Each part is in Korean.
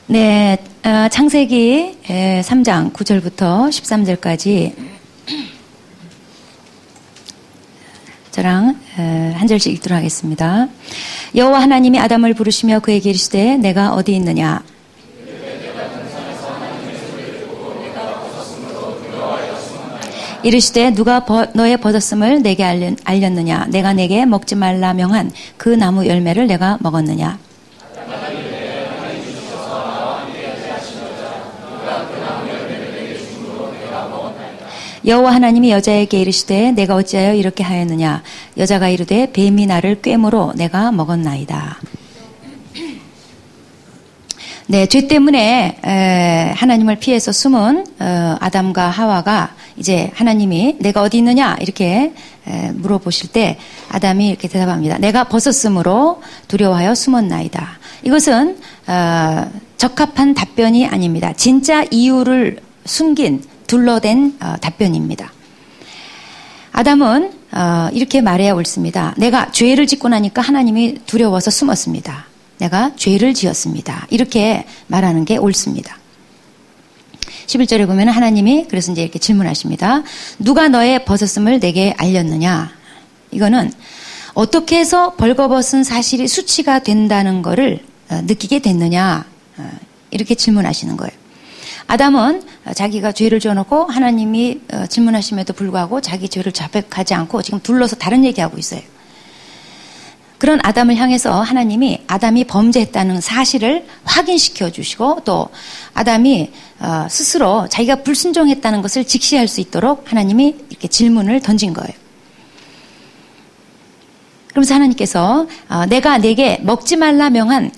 네, 창세기 3장 9절부터 13절까지 저랑 한 절씩 읽도록 하겠습니다. 여호와 하나님이 아담을 부르시며 그에게 이르시되 내가 어디 있느냐? 이르시되 누가 너의 벗었음을 내게 알렸느냐? 내가 내게 먹지 말라 명한 그 나무 열매를 내가 먹었느냐? 여호와 하나님이 여자에게 이르시되 내가 어찌하여 이렇게 하였느냐? 여자가 이르되 뱀이 나를 꿰므로 내가 먹었나이다. 네, 죄 때문에 하나님을 피해서 숨은 아담과 하와가 이제 하나님이 내가 어디 있느냐 이렇게 물어보실 때 아담이 이렇게 대답합니다. 내가 벗었으므로 두려워하여 숨었나이다. 이것은 적합한 답변이 아닙니다. 진짜 이유를 숨긴 둘러댄 답변입니다. 아담은 이렇게 말해야 옳습니다. 내가 죄를 짓고 나니까 하나님이 두려워서 숨었습니다. 내가 죄를 지었습니다. 이렇게 말하는 게 옳습니다. 11절에 보면 하나님이 그래서 이제 이렇게 질문하십니다. 누가 너의 벗었음을 내게 알렸느냐? 이거는 어떻게 해서 벌거벗은 사실이 수치가 된다는 것을 느끼게 됐느냐? 이렇게 질문하시는 거예요. 아담은 자기가 죄를 지어놓고 하나님이 질문하심에도 불구하고 자기 죄를 자백하지 않고 지금 둘러서 다른 얘기하고 있어요. 그런 아담을 향해서 하나님이 아담이 범죄했다는 사실을 확인시켜 주시고 또 아담이 스스로 자기가 불순종했다는 것을 직시할 수 있도록 하나님이 이렇게 질문을 던진 거예요. 그러면서 하나님께서 내가 내게 먹지 말라 명한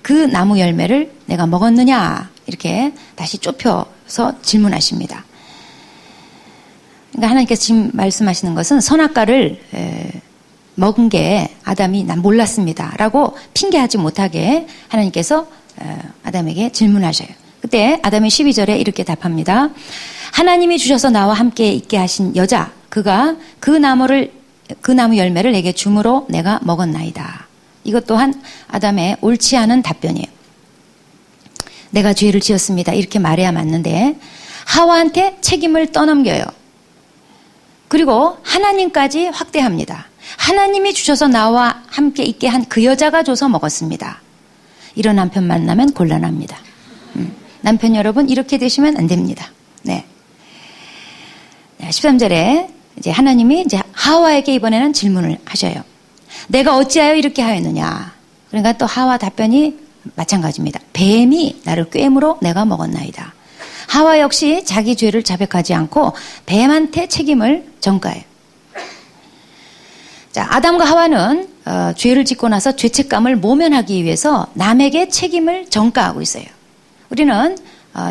그 나무 열매를 내가 먹었느냐 이렇게 다시 좁혀서 질문하십니다. 그러니까 하나님께서 지금 말씀하시는 것은 선악과를 먹은 게 아담이 난 몰랐습니다 라고 핑계하지 못하게 하나님께서 아담에게 질문하셔요. 그때 아담이 12절에 이렇게 답합니다. 하나님이 주셔서 나와 함께 있게 하신 여자 그가 그 나무 열매를 내게 주므로 내가 먹었나이다. 이것 또한 아담의 옳지 않은 답변이에요. 내가 죄를 지었습니다. 이렇게 말해야 맞는데 하와한테 책임을 떠넘겨요. 그리고 하나님까지 확대합니다. 하나님이 주셔서 나와 함께 있게 한 그 여자가 줘서 먹었습니다. 이런 남편 만나면 곤란합니다. 남편 여러분 이렇게 되시면 안 됩니다. 네. 13절에 이제 하나님이 이제 하와에게 이번에는 질문을 하셔요. 내가 어찌하여 이렇게 하였느냐? 그러니까 또 하와 답변이 마찬가지입니다. 뱀이 나를 꿰므로 내가 먹었나이다. 하와 역시 자기 죄를 자백하지 않고 뱀한테 책임을 전가해요. 자, 아담과 하와는 죄를 짓고 나서 죄책감을 모면하기 위해서 남에게 책임을 전가하고 있어요. 우리는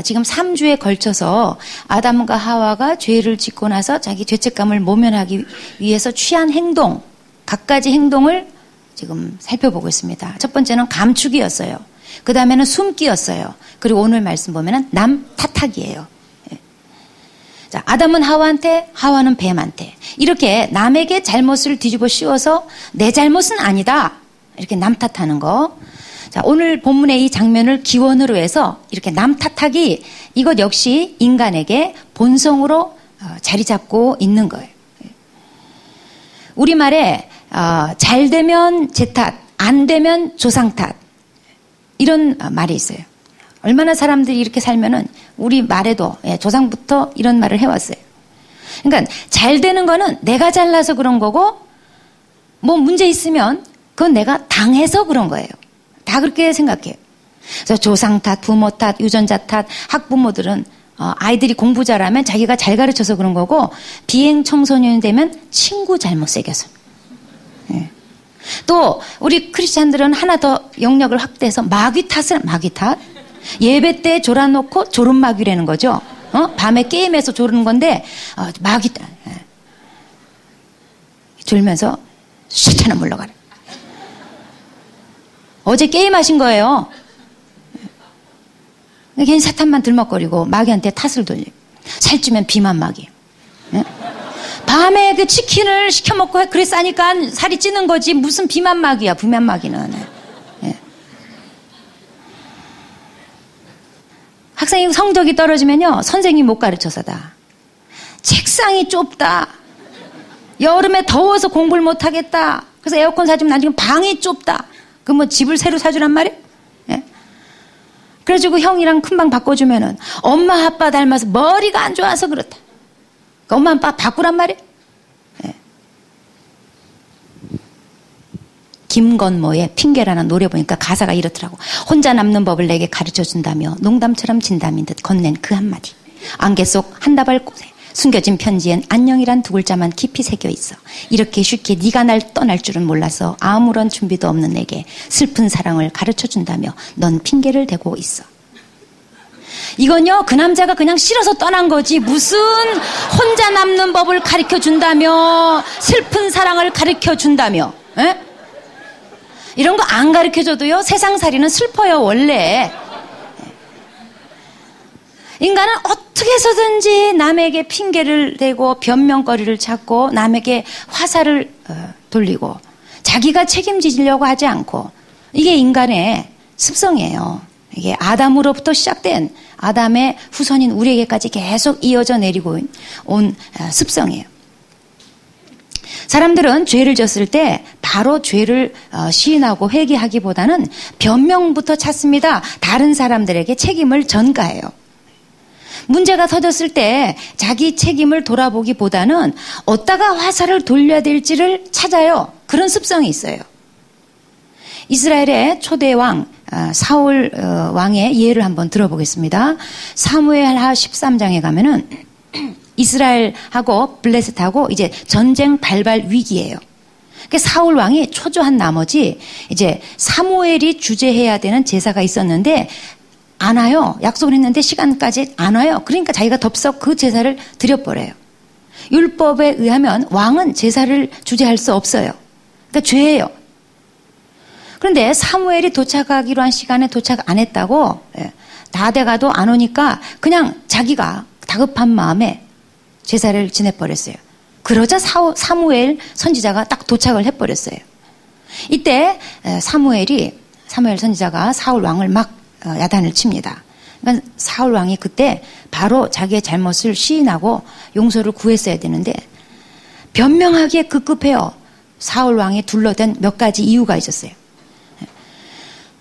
지금 3주에 걸쳐서 아담과 하와가 죄를 짓고 나서 자기 죄책감을 모면하기 위해서 취한 행동, 갖가지 행동을 지금 살펴보고 있습니다. 첫 번째는 감추기였어요. 그 다음에는 숨기였어요. 그리고 오늘 말씀 보면은 남 탓하기예요. 자, 아담은 하와한테, 하와는 뱀한테 이렇게 남에게 잘못을 뒤집어 씌워서 내 잘못은 아니다 이렇게 남 탓하는 거. 자, 오늘 본문의 이 장면을 기원으로 해서 이렇게 남 탓하기 이것 역시 인간에게 본성으로 자리 잡고 있는 거예요. 우리말에 잘 되면 제 탓, 안 되면 조상 탓 이런 말이 있어요. 얼마나 사람들이 이렇게 살면은 우리 말에도 조상부터 이런 말을 해왔어요. 그러니까 잘 되는 거는 내가 잘나서 그런 거고 뭐 문제 있으면 그건 내가 당해서 그런 거예요. 다 그렇게 생각해요. 그래서 조상 탓, 부모 탓, 유전자 탓, 학부모들은 아이들이 공부 잘하면 자기가 잘 가르쳐서 그런 거고 비행 청소년이 되면 친구 잘못 새겨서. 또 우리 크리스찬들은 하나 더 영역을 확대해서 마귀 탓. 예배 때 졸아놓고 졸음마귀라는 거죠. 밤에 게임해서 조르는 건데 마귀 탓. 졸면서 쉿 하나 물러가라. 어제 게임하신 거예요. 괜히 사탄만 들먹거리고 마귀한테 탓을 돌려. 살찌면 비만 마귀. 밤에 그 치킨을 시켜 먹고 그래 싸니까 살이 찌는 거지 무슨 비만 마귀야. 비만 마귀는. 학생이 성적이 떨어지면요, 선생님이 못 가르쳐서다. 책상이 좁다. 여름에 더워서 공부를 못 하겠다. 그래서 에어컨 사주면 나중에 방이 좁다. 그럼 뭐 집을 새로 사주란 말이에요? 예? 그래가지고 형이랑 큰방 바꿔주면은 엄마 아빠 닮아서 머리가 안 좋아서 그렇다. 그러니까 엄마 아빠 바꾸란 말이에요? 예. 김건모의 핑계라는 노래 보니까 가사가 이렇더라고. 혼자 남는 법을 내게 가르쳐준다며 농담처럼 진담인 듯 건넨 그 한마디. 안개 속 한 다발 꽃에 숨겨진 편지엔 안녕이란 두 글자만 깊이 새겨 있어. 이렇게 쉽게 네가 날 떠날 줄은 몰라서 아무런 준비도 없는 내게 슬픈 사랑을 가르쳐준다며 넌 핑계를 대고 있어. 이건요, 그 남자가 그냥 싫어서 떠난 거지 무슨 혼자 남는 법을 가르쳐준다며 슬픈 사랑을 가르쳐준다며. 에? 이런 거 안 가르쳐줘도요, 세상살이는 슬퍼요 원래. 인간은 어떻게 해서든지 남에게 핑계를 대고 변명거리를 찾고 남에게 화살을 돌리고 자기가 책임지려고 하지 않고, 이게 인간의 습성이에요. 이게 아담으로부터 시작된 아담의 후손인 우리에게까지 계속 이어져 내리고 온 습성이에요. 사람들은 죄를 졌을 때 바로 죄를 시인하고 회개하기보다는 변명부터 찾습니다. 다른 사람들에게 책임을 전가해요. 문제가 터졌을 때 자기 책임을 돌아보기보다는 어디다가 화살을 돌려야 될지를 찾아요. 그런 습성이 있어요. 이스라엘의 초대 왕 사울 왕의 예를 한번 들어보겠습니다. 사무엘하 13장에 가면은 이스라엘하고 블레셋하고 이제 전쟁 발발 위기예요. 그러니까 사울 왕이 초조한 나머지 이제 사무엘이 주재해야 되는 제사가 있었는데 안 와요. 약속을 했는데 시간까지 안 와요. 그러니까 자기가 덥석 그 제사를 드려버려요. 율법에 의하면 왕은 제사를 주재할 수 없어요. 그러니까 죄예요. 그런데 사무엘이 도착하기로 한 시간에 도착 안 했다고 다 돼가도 안 오니까 그냥 자기가 다급한 마음에 제사를 지내버렸어요. 그러자 사무엘 선지자가 딱 도착을 해버렸어요. 이때 사무엘 선지자가 사울 왕을 막 야단을 칩니다. 그러니까 사울 왕이 그때 바로 자기의 잘못을 시인하고 용서를 구했어야 되는데 변명하기에 급급해요. 사울 왕이 둘러댄 몇 가지 이유가 있었어요.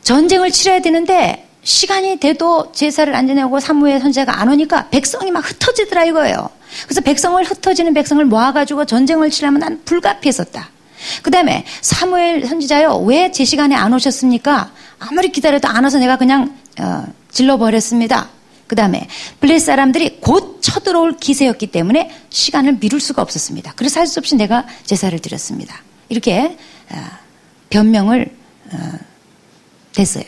전쟁을 치러야 되는데 시간이 돼도 제사를 안 지내고 사무엘 선지자가 안 오니까 백성이 막 흩어지더라 이거예요. 그래서 흩어지는 백성을 모아가지고 전쟁을 치려면 난 불가피했었다. 그 다음에 사무엘 선지자요, 왜 제 시간에 안 오셨습니까? 아무리 기다려도 안 와서 내가 그냥 질러버렸습니다. 그 다음에 블레셋 사람들이 곧 쳐들어올 기세였기 때문에 시간을 미룰 수가 없었습니다. 그래서 할 수 없이 내가 제사를 드렸습니다. 이렇게 변명을 됐어요.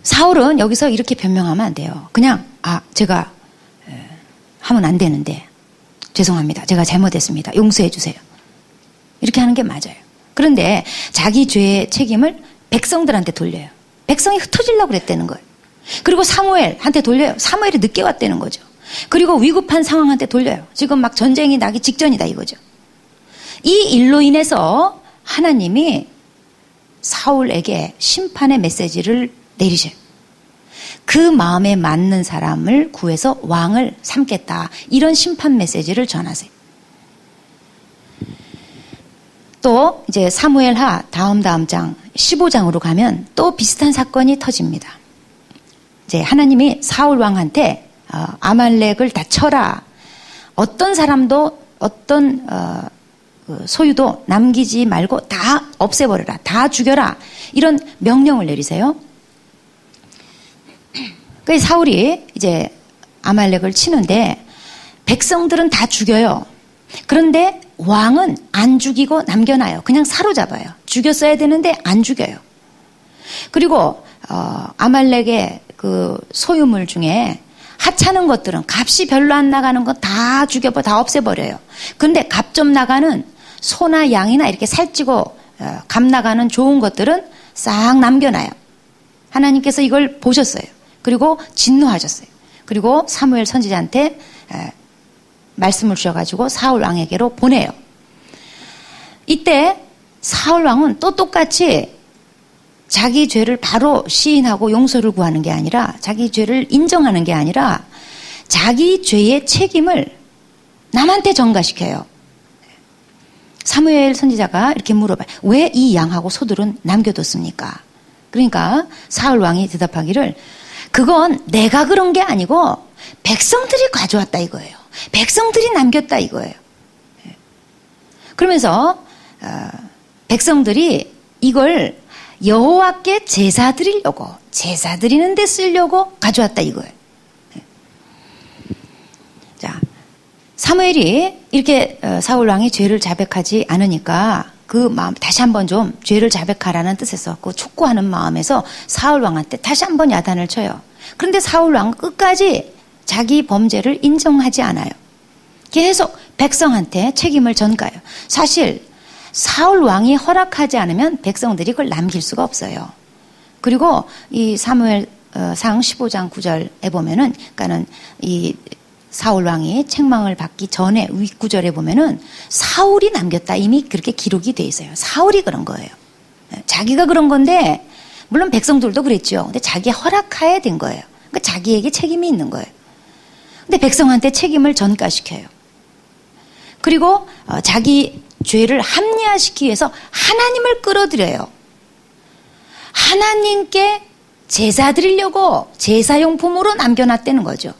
사울은 여기서 이렇게 변명하면 안 돼요. 그냥 제가 하면 안 되는데 죄송합니다. 제가 잘못했습니다. 용서해 주세요. 이렇게 하는 게 맞아요. 그런데 자기 죄의 책임을 백성들한테 돌려요. 백성이 흩어지려고 그랬다는 거예요. 그리고 사무엘한테 돌려요. 사무엘이 늦게 왔다는 거죠. 그리고 위급한 상황한테 돌려요. 지금 막 전쟁이 나기 직전이다 이거죠. 이 일로 인해서 하나님이 사울에게 심판의 메시지를 내리셔요. 그 마음에 맞는 사람을 구해서 왕을 삼겠다. 이런 심판 메시지를 전하세요. 또 이제 사무엘하 다음 장 15장으로 가면 또 비슷한 사건이 터집니다. 이제 하나님이 사울 왕한테 아말렉을 다 쳐라. 어떤 사람도 어떤 소유도 남기지 말고 다 없애버려라. 다 죽여라. 이런 명령을 내리세요. 그래서 사울이 이제 아말렉을 치는데 백성들은 다 죽여요. 그런데 왕은 안 죽이고 남겨놔요. 그냥 사로잡아요. 죽였어야 되는데 안 죽여요. 그리고 아말렉의 그 소유물 중에 하찮은 것들은 값이 별로 안 나가는 거 다 다 없애버려요. 그런데 값 좀 나가는 소나 양이나 이렇게 살찌고 값 나가는 좋은 것들은 싹 남겨놔요. 하나님께서 이걸 보셨어요. 그리고 진노하셨어요. 그리고 사무엘 선지자한테 말씀을 주셔가지고 사울 왕에게로 보내요. 이때 사울 왕은 또 똑같이 자기 죄를 바로 시인하고 용서를 구하는 게 아니라 자기 죄를 인정하는 게 아니라 자기 죄의 책임을 남한테 전가시켜요. 사무엘 선지자가 이렇게 물어봐요. 왜 이 양하고 소들은 남겨뒀습니까? 그러니까 사울 왕이 대답하기를 그건 내가 그런 게 아니고 백성들이 가져왔다 이거예요. 백성들이 남겼다 이거예요. 그러면서 백성들이 이걸 여호와께 제사 드리려고 제사 드리는 데 쓰려고 가져왔다 이거예요. 자, 사무엘이 이렇게 사울 왕이 죄를 자백하지 않으니까 그 마음 다시 한번 좀 죄를 자백하라는 뜻에서 그 촉구하는 마음에서 사울 왕한테 다시 한번 야단을 쳐요. 그런데 사울 왕은 끝까지 자기 범죄를 인정하지 않아요. 계속 백성한테 책임을 전가요. 사실 사울 왕이 허락하지 않으면 백성들이 그걸 남길 수가 없어요. 그리고 이 사무엘 상 15장 9절에 보면은, 그러니까는 이 사울 왕이 책망을 받기 전에 윗구절에 보면은 사울이 남겼다 이미 그렇게 기록이 돼 있어요. 사울이 그런 거예요. 자기가 그런 건데 물론 백성들도 그랬죠. 근데 자기 허락하에 된 거예요. 그러니까 자기에게 책임이 있는 거예요. 근데 백성한테 책임을 전가시켜요. 그리고 자기 죄를 합리화시키기 위해서 하나님을 끌어들여요. 하나님께 제사 드리려고 제사용품으로 남겨놨다는 거죠.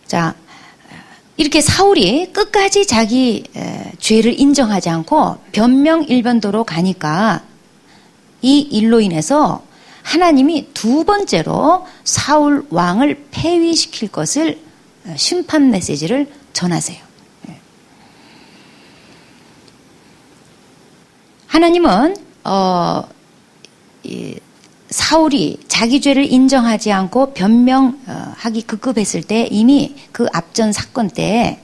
자, 이렇게 사울이 끝까지 자기 죄를 인정하지 않고 변명 일변도로 가니까 이 일로 인해서 하나님이 두 번째로 사울 왕을 폐위시킬 것을 심판 메시지를 전하세요. 하나님은 사울이 자기 죄를 인정하지 않고 변명하기 급급했을 때 이미 그 앞전 사건 때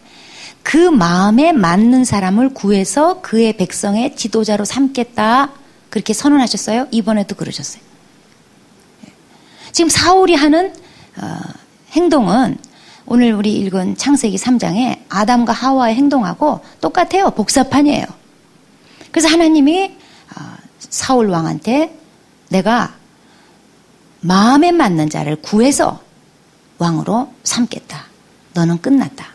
그 마음에 맞는 사람을 구해서 그의 백성의 지도자로 삼겠다 그렇게 선언하셨어요. 이번에도 그러셨어요. 지금 사울이 하는 행동은 오늘 우리 읽은 창세기 3장에 아담과 하와의 행동하고 똑같아요. 복사판이에요. 그래서 하나님이 사울 왕한테 내가 마음에 맞는 자를 구해서 왕으로 삼겠다. 너는 끝났다.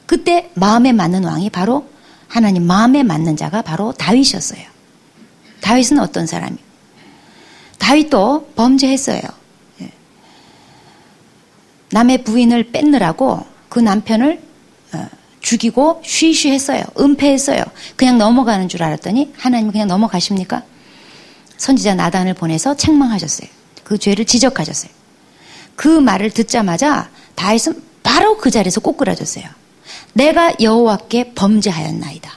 그때 마음에 맞는 왕이 바로 하나님 마음에 맞는 자가 바로 다윗이었어요. 다윗은 어떤 사람이에요? 다윗도 범죄했어요. 남의 부인을 뺏느라고 그 남편을 죽이고 쉬쉬했어요. 은폐했어요. 그냥 넘어가는 줄 알았더니 하나님은 그냥 넘어가십니까? 선지자 나단을 보내서 책망하셨어요. 그 죄를 지적하셨어요. 그 말을 듣자마자 다윗은 바로 그 자리에서 꼬꾸라졌어요. 내가 여호와께 범죄하였나이다.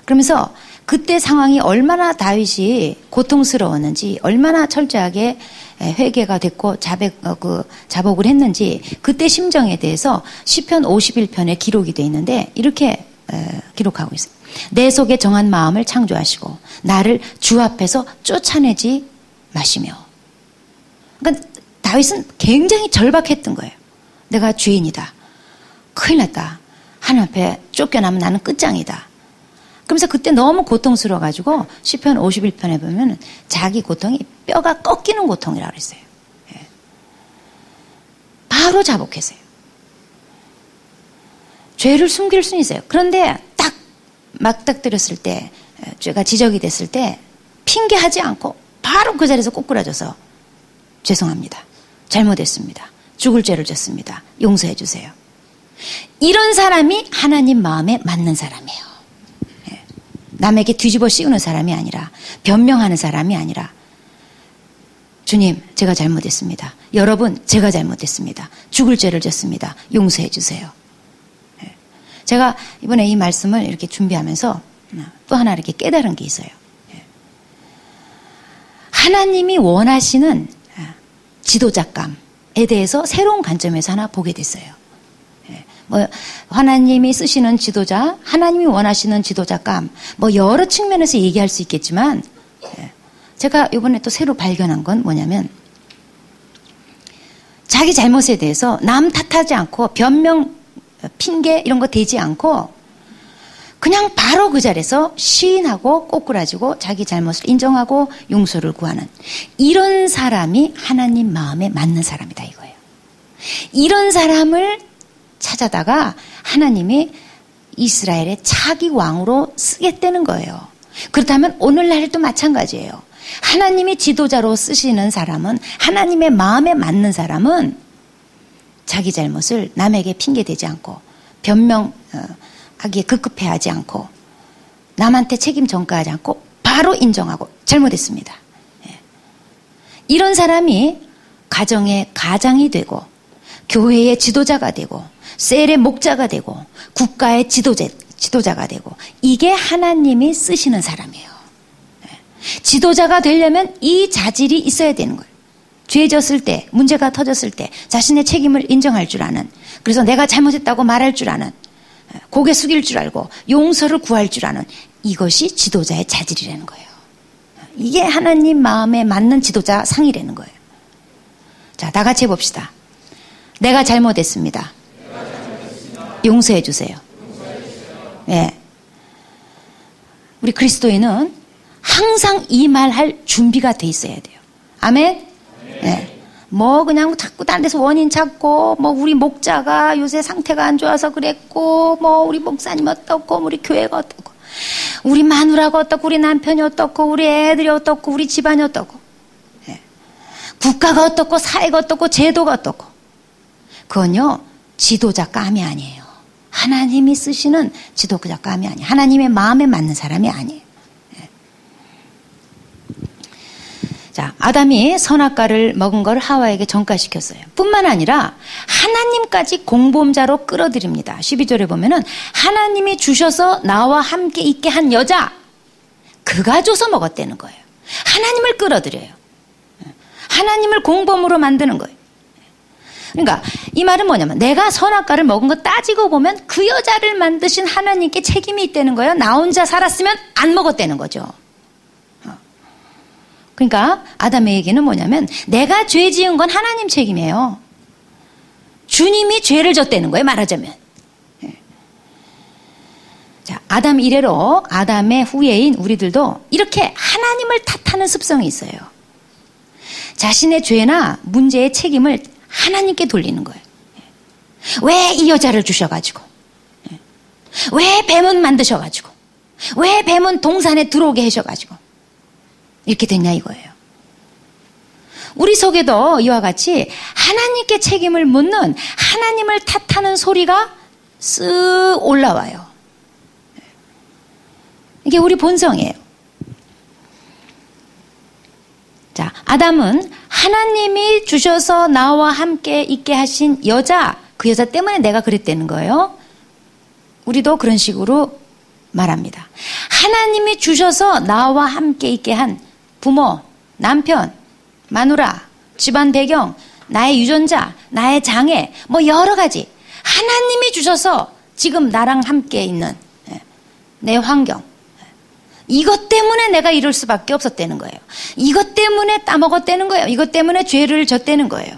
그러면서 그때 상황이 얼마나 다윗이 고통스러웠는지, 얼마나 철저하게 회개가 됐고 자복을 했는지 그때 심정에 대해서 시편 51편에 기록이 되어 있는데 이렇게 기록하고 있어요. 내 속에 정한 마음을 창조하시고 나를 주 앞에서 쫓아내지 마시며. 그러니까 다윗은 굉장히 절박했던 거예요. 내가 죄인이다. 큰일 났다. 하나님 앞에 쫓겨나면 나는 끝장이다. 그러면서 그때 너무 고통스러워가지고 시편 51편에 보면 자기 고통이 뼈가 꺾이는 고통이라고 그랬어요. 바로 자복했어요. 죄를 숨길 수는 있어요. 그런데 딱 맞닥뜨렸을 때, 죄가 지적이 됐을 때 핑계하지 않고 바로 그 자리에서 꼬꾸라져서 죄송합니다. 잘못했습니다. 죽을 죄를 졌습니다. 용서해 주세요. 이런 사람이 하나님 마음에 맞는 사람이에요. 남에게 뒤집어 씌우는 사람이 아니라, 변명하는 사람이 아니라, 주님, 제가 잘못했습니다. 여러분, 제가 잘못했습니다. 죽을 죄를 졌습니다. 용서해 주세요. 제가 이번에 이 말씀을 이렇게 준비하면서 또 하나 이렇게 깨달은 게 있어요. 하나님이 원하시는 지도자감에 대해서 새로운 관점에서 하나 보게 됐어요. 하나님이 쓰시는 지도자, 하나님이 원하시는 지도자감, 여러 측면에서 얘기할 수 있겠지만, 제가 이번에 또 새로 발견한 건 뭐냐면, 자기 잘못에 대해서 남 탓하지 않고, 변명, 핑계, 이런 거 대지 않고, 그냥 바로 그 자리에서 시인하고 꼬꾸라지고 자기 잘못을 인정하고 용서를 구하는 이런 사람이 하나님 마음에 맞는 사람이다 이거예요. 이런 사람을 찾아다가 하나님이 이스라엘의 차기 왕으로 쓰겠다는 거예요. 그렇다면 오늘날도 마찬가지예요. 하나님이 지도자로 쓰시는 사람은, 하나님의 마음에 맞는 사람은 자기 잘못을 남에게 핑계대지 않고 변명하기에 급급해하지 않고 남한테 책임 전가하지 않고 바로 인정하고 잘못했습니다. 이런 사람이 가정의 가장이 되고 교회의 지도자가 되고 셀의 목자가 되고 국가의 지도자가 되고 이게 하나님이 쓰시는 사람이에요. 지도자가 되려면 이 자질이 있어야 되는 거예요. 죄 졌을 때, 문제가 터졌을 때 자신의 책임을 인정할 줄 아는, 그래서 내가 잘못했다고 말할 줄 아는, 고개 숙일 줄 알고 용서를 구할 줄 아는 이것이 지도자의 자질이라는 거예요. 이게 하나님 마음에 맞는 지도자 상이라는 거예요. 자, 다 같이 해봅시다. 내가 잘못했습니다. 용서해 주세요. 네. 우리 그리스도인은 항상 이 말 할 준비가 돼 있어야 돼요. 아멘? 네. 뭐 그냥 자꾸 다른 데서 원인 찾고 뭐 우리 목자가 요새 상태가 안 좋아서 그랬고 뭐 우리 목사님 어떻고 우리 교회가 어떻고 우리 마누라가 어떻고 우리 남편이 어떻고 우리 애들이 어떻고 우리 집안이 어떻고 네. 국가가 어떻고 사회가 어떻고 제도가 어떻고 그건요 지도자 감이 아니에요. 하나님이 쓰시는 지도자 감이 아니에요. 하나님의 마음에 맞는 사람이 아니에요. 자, 아담이 선악과를 먹은 걸 하와에게 전가시켰어요. 뿐만 아니라 하나님까지 공범자로 끌어들입니다. 12절에 보면은 하나님이 주셔서 나와 함께 있게 한 여자, 그가 줘서 먹었다는 거예요. 하나님을 끌어들여요. 하나님을 공범으로 만드는 거예요. 그러니까 이 말은 뭐냐면 내가 선악과를 먹은 거 따지고 보면 그 여자를 만드신 하나님께 책임이 있다는 거예요. 나 혼자 살았으면 안 먹었다는 거죠. 그러니까 아담의 얘기는 뭐냐면 내가 죄 지은 건 하나님 책임이에요. 주님이 죄를 졌다는 거예요. 말하자면. 자, 아담 이래로 아담의 후예인 우리들도 이렇게 하나님을 탓하는 습성이 있어요. 자신의 죄나 문제의 책임을 하나님께 돌리는 거예요. 왜 이 여자를 주셔가지고 왜 뱀은 만드셔가지고 왜 뱀은 동산에 들어오게 하셔가지고 이렇게 됐냐 이거예요. 우리 속에도 이와 같이 하나님께 책임을 묻는 하나님을 탓하는 소리가 쓱 올라와요. 이게 우리 본성이에요. 자, 아담은 하나님이 주셔서 나와 함께 있게 하신 여자, 그 여자 때문에 내가 그랬다는 거예요. 우리도 그런 식으로 말합니다. 하나님이 주셔서 나와 함께 있게 한 부모, 남편, 마누라, 집안 배경, 나의 유전자, 나의 장애, 뭐 여러 가지 하나님이 주셔서 지금 나랑 함께 있는 내 환경, 이것 때문에 내가 이럴 수밖에 없었다는 거예요. 이것 때문에 따먹었다는 거예요. 이것 때문에 죄를 졌다는 거예요.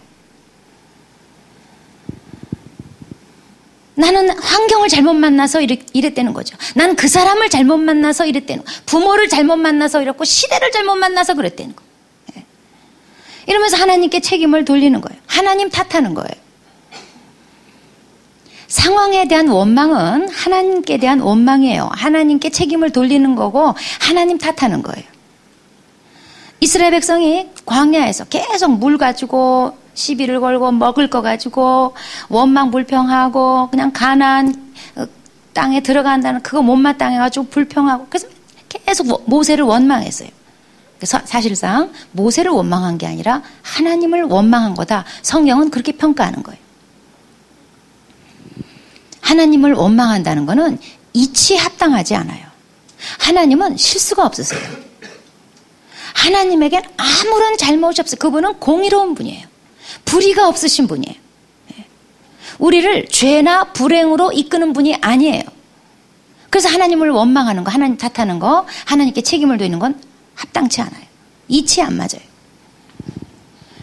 나는 환경을 잘못 만나서 이랬다는 거죠. 난 그 사람을 잘못 만나서 이랬다는 거예요. 부모를 잘못 만나서 이랬고 시대를 잘못 만나서 그랬다는 거예요. 이러면서 하나님께 책임을 돌리는 거예요. 하나님 탓하는 거예요. 상황에 대한 원망은 하나님께 대한 원망이에요. 하나님께 책임을 돌리는 거고 하나님 탓하는 거예요. 이스라엘 백성이 광야에서 계속 물 가지고 시비를 걸고 먹을 거 가지고 원망 불평하고 그냥 가나안 땅에 들어간다는 그거 못마땅해가지고 불평하고 그래서 계속 모세를 원망했어요. 그래서 사실상 모세를 원망한 게 아니라 하나님을 원망한 거다. 성경은 그렇게 평가하는 거예요. 하나님을 원망한다는 것은 이치에 합당하지 않아요. 하나님은 실수가 없으세요. 하나님에겐 아무런 잘못이 없어요. 그분은 공의로운 분이에요. 불의가 없으신 분이에요. 우리를 죄나 불행으로 이끄는 분이 아니에요. 그래서 하나님을 원망하는 거, 하나님 탓하는 거, 하나님께 책임을 두는 건 합당치 않아요. 이치에 안 맞아요.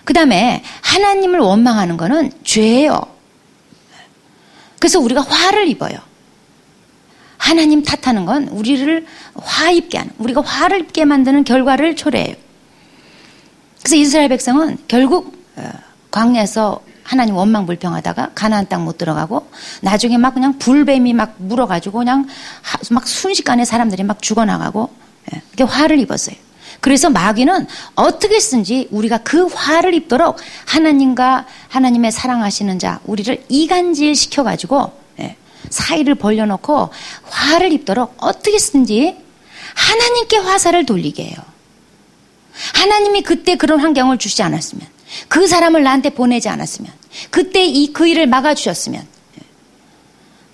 그 다음에 하나님을 원망하는 거는 죄예요. 그래서 우리가 화를 입어요. 하나님 탓하는 건 우리를 화 입게 하는, 우리가 화를 입게 만드는 결과를 초래해요. 그래서 이스라엘 백성은 결국 광야에서 하나님 원망불평하다가 가나안 땅 못 들어가고 나중에 막 그냥 불뱀이 막 물어가지고 그냥 막 순식간에 사람들이 막 죽어나가고 그렇게 화를 입었어요. 그래서 마귀는 어떻게 쓴지 우리가 그 화를 입도록 하나님과 하나님의 사랑하시는 자 우리를 이간질 시켜가지고 사이를 벌려놓고 화를 입도록 어떻게 쓴지 하나님께 화살을 돌리게 해요. 하나님이 그때 그런 환경을 주시지 않았으면, 그 사람을 나한테 보내지 않았으면, 그때 그 일을 막아주셨으면,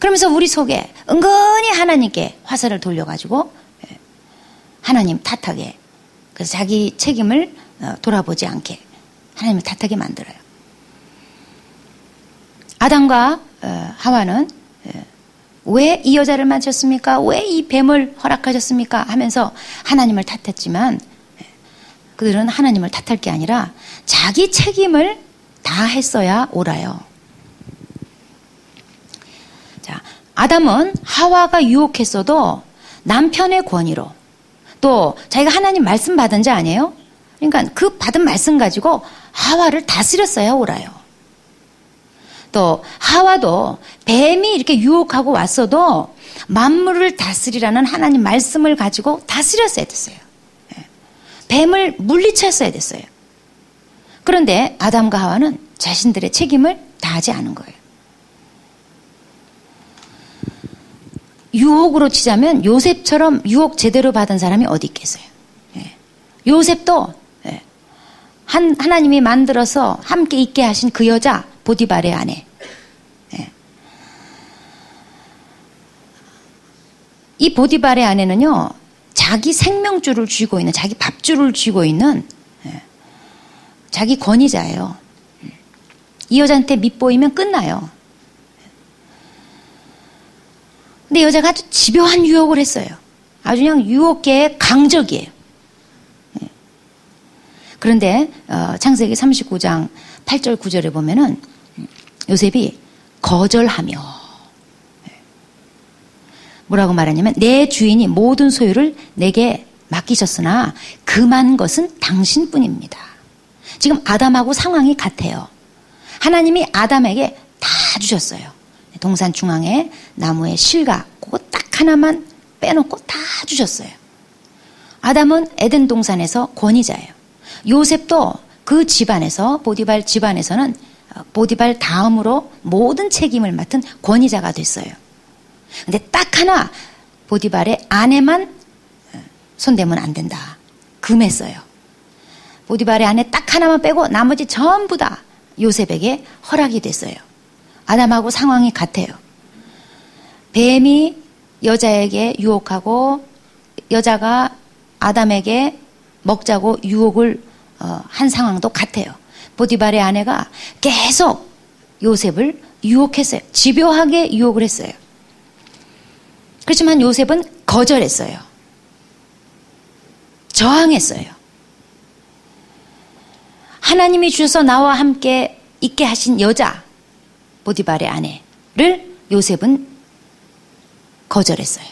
그러면서 우리 속에 은근히 하나님께 화살을 돌려가지고 하나님 탓하게, 그래서 자기 책임을 돌아보지 않게 하나님을 탓하게 만들어요. 아담과 하와는 왜 이 여자를 만졌습니까? 왜 이 뱀을 허락하셨습니까? 하면서 하나님을 탓했지만 그들은 하나님을 탓할 게 아니라 자기 책임을 다 했어야 옳아요. 자, 아담은 하와가 유혹했어도 남편의 권위로, 또 자기가 하나님 말씀 받은 자 아니에요? 그러니까 그 받은 말씀 가지고 하와를 다스렸어야 옳아요. 또 하와도 뱀이 이렇게 유혹하고 왔어도 만물을 다스리라는 하나님 말씀을 가지고 다스렸어야 됐어요. 뱀을 물리쳤어야 됐어요. 그런데 아담과 하와는 자신들의 책임을 다하지 않은 거예요. 유혹으로 치자면 요셉처럼 유혹 제대로 받은 사람이 어디 있겠어요. 요셉도 하나님이 만들어서 함께 있게 하신 그 여자 보디발의 아내. 이 보디발의 아내는요, 자기 생명줄을 쥐고 있는, 자기 밥줄을 쥐고 있는 자기 권위자예요. 이 여자한테 밑보이면 끝나요. 근데 여자가 아주 집요한 유혹을 했어요. 아주 그냥 유혹계의 강적이에요. 그런데 창세기 39장 8절 9절에 보면은 요셉이 거절하며 뭐라고 말하냐면, 내 주인이 모든 소유를 내게 맡기셨으나 금한 것은 당신뿐입니다. 지금 아담하고 상황이 같아요. 하나님이 아담에게 다 주셨어요. 동산 중앙에 나무의 실과 그거 딱 하나만 빼놓고 다 주셨어요. 아담은 에덴 동산에서 권위자예요. 요셉도 그 집안에서, 보디발 집안에서는 보디발 다음으로 모든 책임을 맡은 권위자가 됐어요. 근데 딱 하나 보디발의 아내만 손대면 안 된다. 금했어요. 보디발의 아내 딱 하나만 빼고 나머지 전부 다 요셉에게 허락이 됐어요. 아담하고 상황이 같아요. 뱀이 여자에게 유혹하고 여자가 아담에게 먹자고 유혹을 한 상황도 같아요. 보디발의 아내가 계속 요셉을 유혹했어요. 집요하게 유혹을 했어요. 그렇지만 요셉은 거절했어요. 저항했어요. 하나님이 주셔서 나와 함께 있게 하신 여자 보디발의 아내를 요셉은 거절했어요.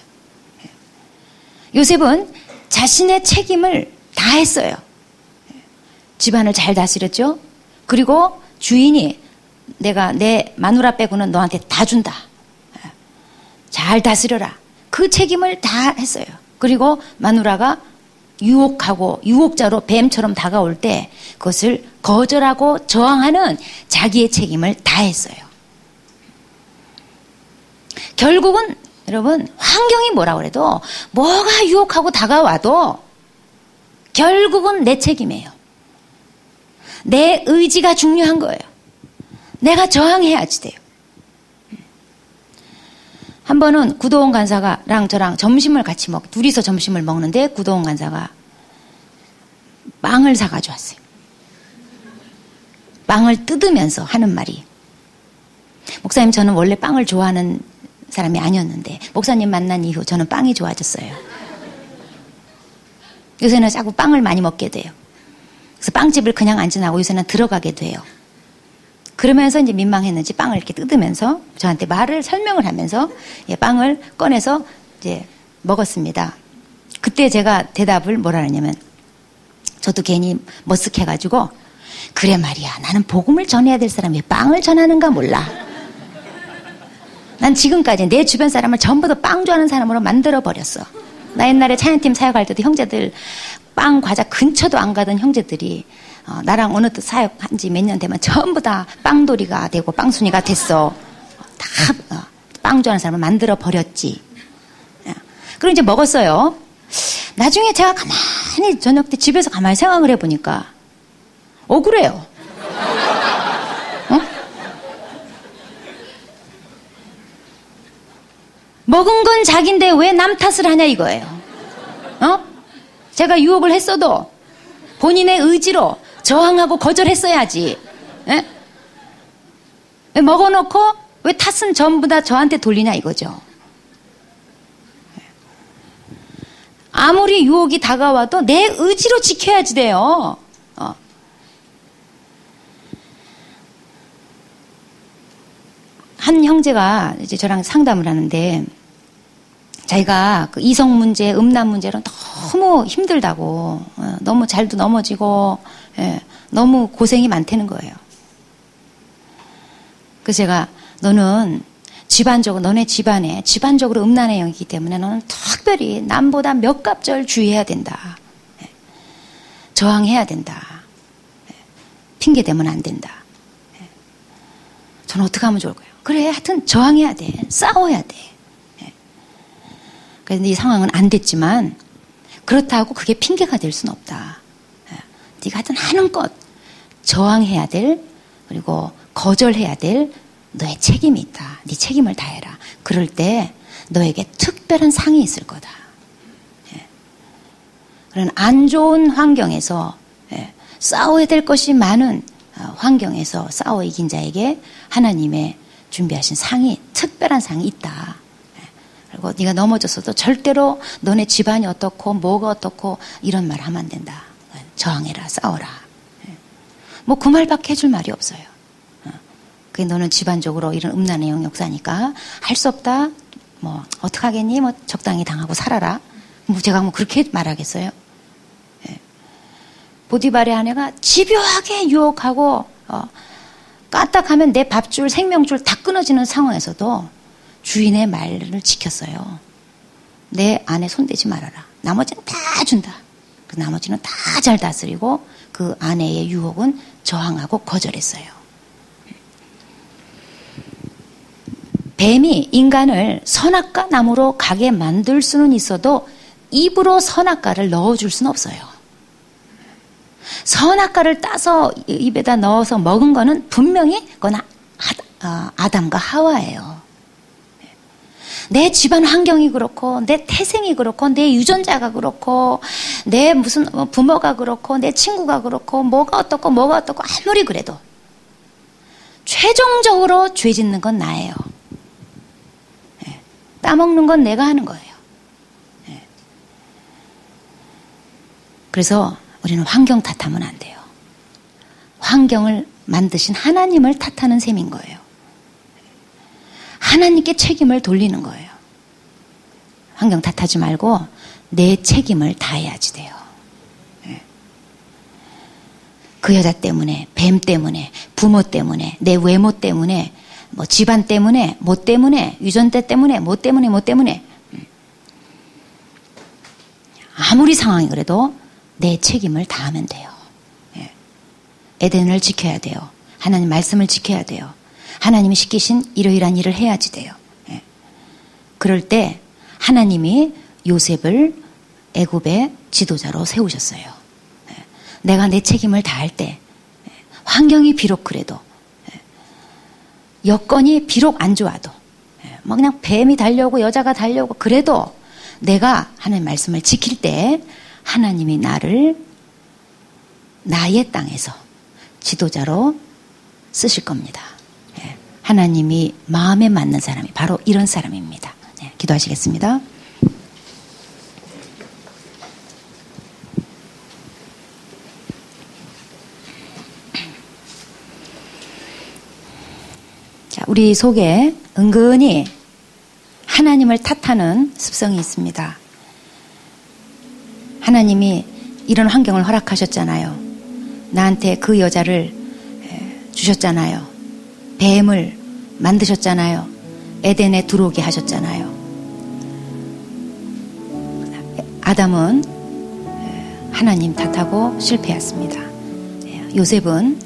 요셉은 자신의 책임을 다했어요. 집안을 잘 다스렸죠. 그리고 주인이 내가 내 마누라 빼고는 너한테 다 준다. 잘 다스려라. 그 책임을 다 했어요. 그리고 마누라가 유혹하고 유혹자로 뱀처럼 다가올 때 그것을 거절하고 저항하는 자기의 책임을 다했어요. 결국은 여러분, 환경이 뭐라 그래도, 뭐가 유혹하고 다가와도 결국은 내 책임이에요. 내 의지가 중요한 거예요. 내가 저항해야지 돼요. 한 번은 구도원 간사가랑 저랑 점심을 같이 둘이서 점심을 먹는데 구도원 간사가 빵을 사가지고 왔어요. 빵을 뜯으면서 하는 말이, 목사님, 저는 원래 빵을 좋아하는 사람이 아니었는데 목사님 만난 이후 저는 빵이 좋아졌어요. 요새는 자꾸 빵을 많이 먹게 돼요. 그래서 빵집을 그냥 안 지나고 요새는 들어가게 돼요. 그러면서 이제 민망했는지 빵을 이렇게 뜯으면서 저한테 설명을 하면서 빵을 꺼내서 이제 먹었습니다. 그때 제가 대답을 뭐라 하냐면, 저도 괜히 머쓱해가지고, 그래 말이야, 나는 복음을 전해야 될 사람이 왜 빵을 전하는가 몰라. 난 지금까지 내 주변 사람을 전부 다 빵 좋아하는 사람으로 만들어버렸어. 나 옛날에 찬양팀 사역할 때도 형제들 빵, 과자 근처도 안 가던 형제들이 나랑 어느 때 사역한 지 몇 년 되면 전부 다 빵돌이가 되고 빵순이가 됐어. 다 빵 좋아하는 사람을 만들어버렸지. 그리고 이제 먹었어요. 나중에 제가 가만히 저녁 때 집에서 가만히 생각을 해보니까 억울해요. 먹은 건 자기인데 왜 남 탓을 하냐 이거예요. 제가 유혹을 했어도 본인의 의지로 저항하고 거절했어야지. 왜 먹어놓고 왜 탓은 전부 다 저한테 돌리냐 이거죠. 아무리 유혹이 다가와도 내 의지로 지켜야지 돼요. 한 형제가 이제 저랑 상담을 하는데, 자기가 그 이성 문제, 음란 문제로 너무 힘들다고, 너무 잘도 넘어지고, 너무 고생이 많다는 거예요. 그래서 제가, 너는 너네 집안에 집안적으로 음란의 영이기 때문에 너는 특별히 남보다 몇 갑절 주의해야 된다. 저항해야 된다. 핑계 대면 안 된다. 저는 어떻게 하면 좋을까요? 그래, 하여튼 저항해야 돼. 싸워야 돼. 그래서 이 상황은 안 됐지만, 그렇다고 그게 핑계가 될 수는 없다. 네가 하여튼 하는것 저항해야 될, 그리고 거절해야 될 너의 책임이 있다. 네 책임을 다해라. 그럴 때 너에게 특별한 상이 있을 거다. 그런 안 좋은 환경에서, 싸워야 될 것이 많은 환경에서 싸워 이긴 자에게 하나님의 준비하신 상이, 특별한 상이 있다. 그리고 네가 넘어졌어도 절대로 너네 집안이 어떻고 뭐가 어떻고 이런 말 하면 안 된다. 저항해라, 싸워라. 뭐 그 말밖에 해줄 말이 없어요. 그게 너는 집안적으로 이런 음란의 영역사니까 할 수 없다. 뭐 어떡하겠니? 뭐 적당히 당하고 살아라. 뭐 제가 뭐 그렇게 말하겠어요? 보디발의 아내가 집요하게 유혹하고 까딱하면 내 밥줄, 생명줄 다 끊어지는 상황에서도 주인의 말을 지켰어요. 내 아내 손대지 말아라. 나머지는 다 준다. 그 나머지는 다 잘 다스리고 그 아내의 유혹은 저항하고 거절했어요. 뱀이 인간을 선악과 나무로 가게 만들 수는 있어도 입으로 선악과를 넣어줄 수는 없어요. 선악과를 따서 입에다 넣어서 먹은 거는 분명히 그건 아담과 하와예요. 내 집안 환경이 그렇고, 내 태생이 그렇고, 내 유전자가 그렇고, 내 무슨 부모가 그렇고, 내 친구가 그렇고, 뭐가 어떻고 아무리 그래도 최종적으로 죄 짓는 건 나예요. 따먹는 건 내가 하는 거예요. 그래서 우리는 환경 탓하면 안 돼요. 환경을 만드신 하나님을 탓하는 셈인 거예요. 하나님께 책임을 돌리는 거예요. 환경 탓하지 말고 내 책임을 다해야지 돼요. 그 여자 때문에, 뱀 때문에, 부모 때문에, 내 외모 때문에, 뭐 집안 때문에, 뭐 때문에, 유전자 때문에, 뭐 때문에 아무리 상황이 그래도 내 책임을 다하면 돼요. 에덴을 지켜야 돼요. 하나님 말씀을 지켜야 돼요. 하나님이 시키신 이러이러한 일을 해야지 돼요. 그럴 때 하나님이 요셉을 애굽의 지도자로 세우셨어요. 내가 내 책임을 다할 때, 환경이 비록 그래도, 여건이 비록 안 좋아도, 뭐 그냥 뱀이 달려오고 여자가 달려오고 그래도 내가 하나님 말씀을 지킬 때 하나님이 나를 나의 땅에서 지도자로 쓰실 겁니다. 하나님이 마음에 맞는 사람이 바로 이런 사람입니다. 기도하시겠습니다. 자, 우리 속에 은근히 하나님을 탓하는 습성이 있습니다. 하나님이 이런 환경을 허락하셨잖아요. 나한테 그 여자를 주셨잖아요. 뱀을 만드셨잖아요. 에덴에 들어오게 하셨잖아요. 아담은 하나님 탓하고 실패했습니다. 요셉은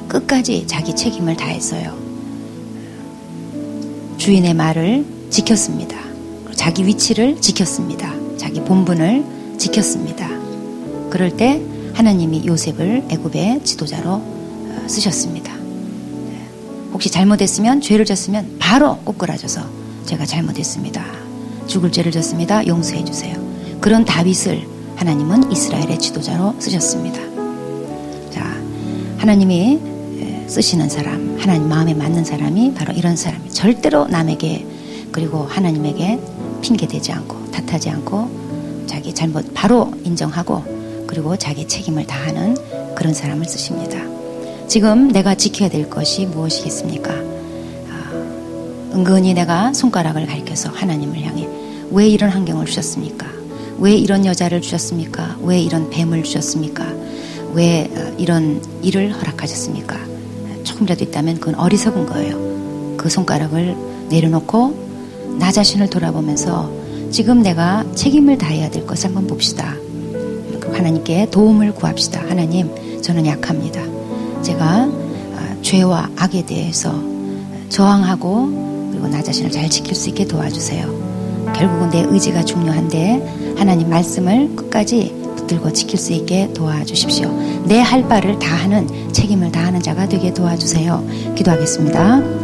끝까지 자기 책임을 다했어요. 주인의 말을 지켰습니다. 자기 위치를 지켰습니다. 자기 본분을 지켰습니다. 그럴 때 하나님이 요셉을 애굽의 지도자로 쓰셨습니다. 혹시 잘못했으면, 죄를 졌으면 바로 꼬꾸라져서 제가 잘못했습니다. 죽을 죄를 졌습니다. 용서해 주세요. 그런 다윗을 하나님은 이스라엘의 지도자로 쓰셨습니다. 자, 하나님이 쓰시는 사람, 하나님 마음에 맞는 사람이 바로 이런 사람이 절대로 남에게 그리고 하나님에게 핑계대지 않고 탓하지 않고 자기 잘못 바로 인정하고 그리고 자기 책임을 다하는 그런 사람을 쓰십니다. 지금 내가 지켜야 될 것이 무엇이겠습니까? 은근히 내가 손가락을 가리켜서 하나님을 향해 왜 이런 환경을 주셨습니까? 왜 이런 여자를 주셨습니까? 왜 이런 뱀을 주셨습니까? 왜 이런 일을 허락하셨습니까? 조금이라도 있다면 그건 어리석은 거예요. 그 손가락을 내려놓고 나 자신을 돌아보면서 지금 내가 책임을 다해야 될 것을 한번 봅시다. 하나님께 도움을 구합시다. 하나님, 저는 약합니다. 제가 죄와 악에 대해서 저항하고 그리고 나 자신을 잘 지킬 수 있게 도와주세요. 결국은 내 의지가 중요한데 하나님 말씀을 끝까지 붙들고 지킬 수 있게 도와주십시오. 내 할 바를 다하는 책임을 다하는 자가 되게 도와주세요. 기도하겠습니다.